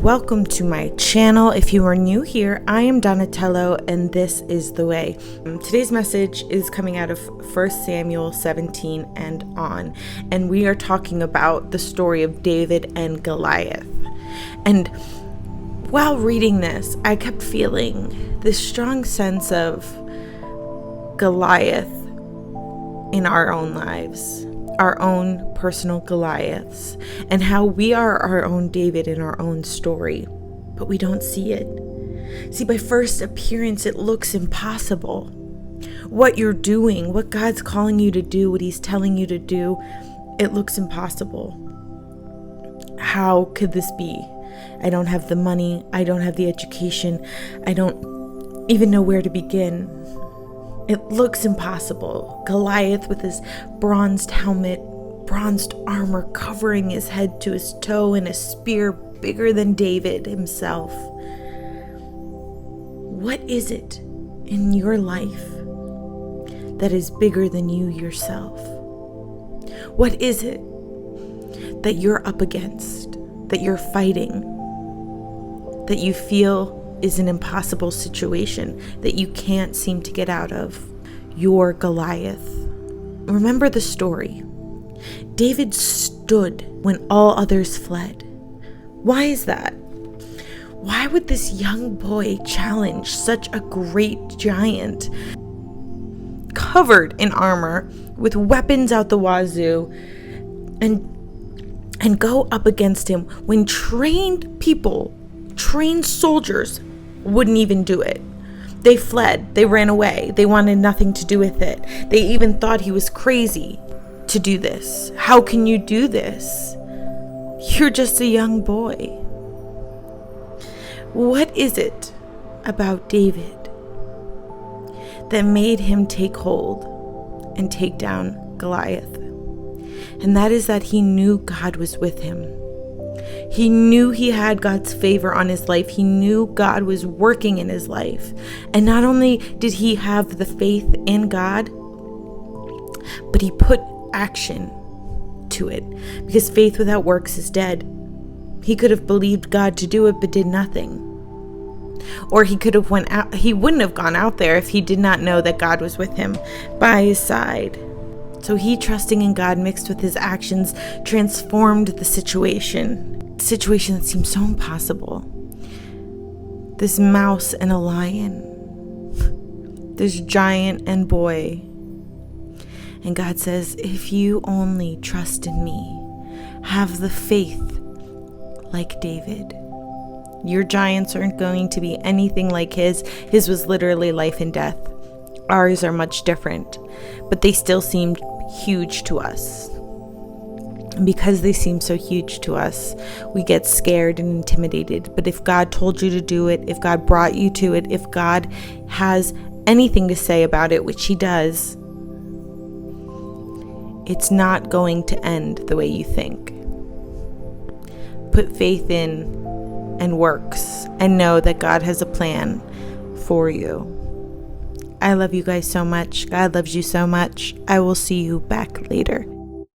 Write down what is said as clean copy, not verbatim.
welcome to my channel. If you are new here, I am Donatello and this is The Way. Today's message is coming out of 1 Samuel 17 and on, and we are talking about the story of David and Goliath. And while reading this, I kept feeling this strong sense of Goliath in our own lives, our own personal Goliaths, and how we are our own David in our own story, but we don't see it. See, by first appearance, it looks impossible. What you're doing, what God's calling you to do, what He's telling you to do, it looks impossible. How could this be? I don't have the money. I don't have the education. I don't even know where to begin. It looks impossible. Goliath with his bronzed helmet, bronzed armor covering his head to his toe, and a spear bigger than David himself. What is it in your life that is bigger than you yourself? What is it that you're up against, that you're fighting, that you feel is an impossible situation that you can't seem to get out of? Your Goliath. Remember the story. David stood when all others fled. Why is that? Why would this young boy challenge such a great giant, covered in armor, with weapons out the wazoo, and go up against him when trained people, trained soldiers, wouldn't even do it? They fled. They ran away. They wanted nothing to do with it. They even thought he was crazy to do this. How can you do this? You're just a young boy. What is it about David that made him take hold and take down Goliath? And that is that he knew God was with him. He knew he had God's favor on his life. He knew God was working in his life. And not only did he have the faith in God, but he put action to it, because faith without works is dead. He could have believed God to do it, but did nothing. Or he could have went out. He wouldn't have gone out there if he did not know that God was with him by his side. So he, trusting in God mixed with his actions, transformed the situation that seemed so impossible. This mouse and a lion, this giant and boy. And God says, if you only trust in me, have the faith like David. Your giants aren't going to be anything like his. His was literally life and death. Ours are much different, but they still seemed huge to us. And because they seem so huge to us, we get scared and intimidated. But if God told you to do it, if God brought you to it, if God has anything to say about it, which He does, it's not going to end the way you think. Put faith in and works, and know that God has a plan for you. I love you guys so much. God loves you so much. I will see you back later.